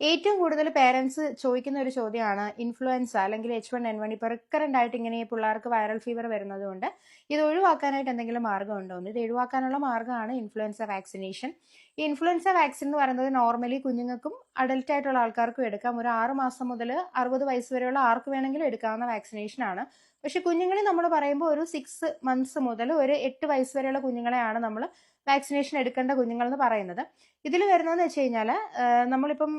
ഏറ്റവും കൂടുതൽ പേരൻസ് ചോദിക്കുന്ന ഒരു ചോദ്യമാണ് ഇൻഫ്ലുവൻസ അല്ലെങ്കിൽ H1N1. ഇപ്പോൾ റിക്കറൻ്റ് ആയിട്ട് ഇങ്ങനെ ഈ പിള്ളേർക്ക് വൈറൽ ഫീവർ വരുന്നതുകൊണ്ട് ഇത് ഒഴിവാക്കാനായിട്ട് എന്തെങ്കിലും മാർഗ്ഗം ഉണ്ടോ എന്ന്. ഇത് ഒഴിവാക്കാനുള്ള മാർഗ്ഗമാണ് ഇൻഫ്ലുവൻസ വാക്സിനേഷൻ. ഈ ഇൻഫ്ലുവൻസ വാക്സിൻ എന്ന് പറയുന്നത് നോർമലി കുഞ്ഞുങ്ങൾക്കും അഡൽട്ട് ആയിട്ടുള്ള ആൾക്കാർക്കും എടുക്കാം. ഒരു 6 മാസം മുതൽ 60 വയസ്സ് വരെയുള്ള ആർക്ക് വേണമെങ്കിലും എടുക്കാവുന്ന വാക്സിനേഷൻ ആണ്. പക്ഷെ കുഞ്ഞുങ്ങളെ നമ്മൾ പറയുമ്പോൾ ഒരു 6 മന്ത്സ് മുതൽ ഒരു 8 വയസ്സ് വരെയുള്ള കുഞ്ഞുങ്ങളെയാണ് നമ്മൾ വാക്സിനേഷൻ എടുക്കേണ്ട കുഞ്ഞുങ്ങൾ എന്ന് പറയുന്നത്. ഇതിൽ വരുന്നതെന്ന് വെച്ച് കഴിഞ്ഞാൽ നമ്മളിപ്പം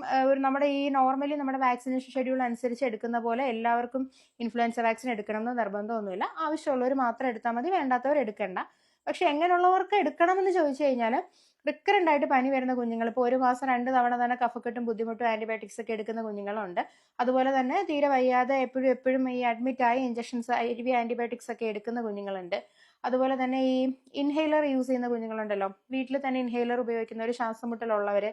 നമ്മുടെ ഈ നോർമലി നമ്മുടെ വാക്സിനേഷൻ ഷെഡ്യൂൾ അനുസരിച്ച് എടുക്കുന്ന പോലെ എല്ലാവർക്കും ഇൻഫ്ലുവൻസ വാക്സിൻ എടുക്കണമെന്ന് നിർബന്ധമൊന്നുമില്ല. ആവശ്യമുള്ളവർ മാത്രം എടുത്താൽ മതി, വേണ്ടാത്തവർ എടുക്കണ്ട. പക്ഷെ എങ്ങനെയുള്ളവർക്ക് എടുക്കണമെന്ന് ചോദിച്ചു കഴിഞ്ഞാൽ റിക്കറൻ്റ് ആയിട്ട് പനി വരുന്ന കുഞ്ഞുങ്ങൾ, ഇപ്പോൾ 1 മാസം 2 തവണ തന്നെ കഫക്കെട്ടും ബുദ്ധിമുട്ടും ആന്റിബയോട്ടിക്സ് ഒക്കെ എടുക്കുന്ന കുഞ്ഞുങ്ങളുണ്ട്. അതുപോലെ തന്നെ തീരെ വയ്യാതെ എപ്പോഴും ഈ അഡ്മിറ്റായി ഇഞ്ചക്ഷൻസ് IV ആന്റിബയോട്ടിക്സ് ഒക്കെ എടുക്കുന്ന കുഞ്ഞുങ്ങളുണ്ട്. അതുപോലെ തന്നെ ഈ ഇൻഹേലർ യൂസ് ചെയ്യുന്ന കുഞ്ഞുങ്ങളുണ്ടല്ലോ, വീട്ടിൽ തന്നെ ഇൻഹേലർ ഉപയോഗിക്കുന്നവർ, ശ്വാസം മുട്ടലുള്ളവർ,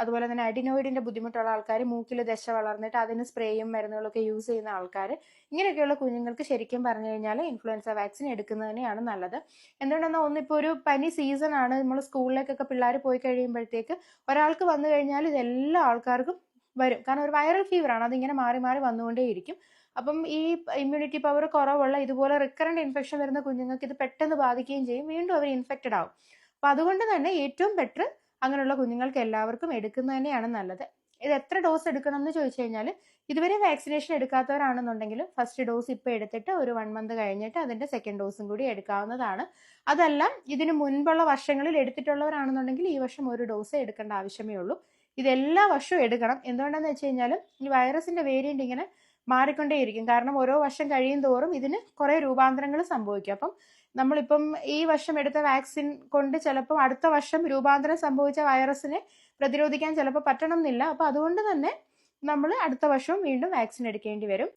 അതുപോലെ തന്നെ അഡിനോയിഡിന്റെ ബുദ്ധിമുട്ടുള്ള ആൾക്കാർ, മൂക്കിൽ ദശ വളർന്നിട്ട് അതിന് സ്പ്രേയും മരുന്നുകളൊക്കെ യൂസ് ചെയ്യുന്ന ആൾക്കാർ, ഇങ്ങനെയൊക്കെയുള്ള കുഞ്ഞുങ്ങൾക്ക് ശരിക്കും പറഞ്ഞു കഴിഞ്ഞാൽ ഇൻഫ്ലുവൻസ വാക്സിൻ എടുക്കുന്നത് തന്നെയാണ് നല്ലത്. എന്തുകൊണ്ടെന്നാൽ ഒന്നിപ്പോൾ ഒരു പനി സീസൺ ആണ്, നമ്മൾ സ്കൂളിലേക്കൊക്കെ പിള്ളേർ പോയി കഴിയുമ്പോഴത്തേക്ക് ഒരാൾക്ക് വന്നു കഴിഞ്ഞാൽ ഇതെല്ലാ ആൾക്കാർക്കും വരും. കാരണം ഒരു വൈറൽ ഫീവർ ആണ്, അതിങ്ങനെ മാറി മാറി വന്നുകൊണ്ടേയിരിക്കും. അപ്പം ഈ ഇമ്മ്യൂണിറ്റി പവർ കുറവുള്ള ഇതുപോലെ റിക്കറന്റ് ഇൻഫെക്ഷൻ വരുന്ന കുഞ്ഞുങ്ങൾക്ക് ഇത് പെട്ടെന്ന് ബാധിക്കുകയും ചെയ്യും, വീണ്ടും അവർ ഇൻഫെക്റ്റഡ് ആവും. അപ്പം അതുകൊണ്ട് തന്നെ ഏറ്റവും ബെറ്റർ അങ്ങനെയുള്ള കുഞ്ഞുങ്ങൾക്ക് എല്ലാവർക്കും എടുക്കുന്നത് തന്നെയാണ് നല്ലത്. ഇത് എത്ര ഡോസ് എടുക്കണം എന്ന് ചോദിച്ചു കഴിഞ്ഞാൽ, ഇതുവരെ വാക്സിനേഷൻ എടുക്കാത്തവരാണെന്നുണ്ടെങ്കിൽ ഫസ്റ്റ് ഡോസ് ഇപ്പോൾ എടുത്തിട്ട് ഒരു 1 മന്ത് കഴിഞ്ഞിട്ട് അതിന്റെ സെക്കൻഡ് ഡോസും കൂടി എടുക്കാവുന്നതാണ്. അതല്ല ഇതിന് മുൻപുള്ള വർഷങ്ങളിൽ എടുത്തിട്ടുള്ളവരാണെന്നുണ്ടെങ്കിൽ ഈ വർഷം ഒരു ഡോസ് എടുക്കേണ്ട ആവശ്യമേ ഉള്ളൂ. ഇതെല്ലാ വർഷവും എടുക്കണം. എന്തുകൊണ്ടാന്ന് വെച്ച് കഴിഞ്ഞാൽ ഈ വൈറസിന്റെ വേരിയന്റ് ഇങ്ങനെ മാറിക്കൊണ്ടേയിരിക്കും. കാരണം ഓരോ വർഷം കഴിയും തോറും ഇതിന് കുറെ രൂപാന്തരങ്ങൾ സംഭവിക്കും. അപ്പം നമ്മളിപ്പം ഈ വർഷം എടുത്ത വാക്സിൻ കൊണ്ട് ചിലപ്പോൾ അടുത്ത വർഷം രൂപാന്തരം സംഭവിച്ച വൈറസിനെ പ്രതിരോധിക്കാൻ ചിലപ്പോൾ പറ്റണം എന്നില്ല. അപ്പൊ അതുകൊണ്ട് തന്നെ നമ്മൾ അടുത്ത വർഷവും വീണ്ടും വാക്സിൻ എടുക്കേണ്ടി വരും.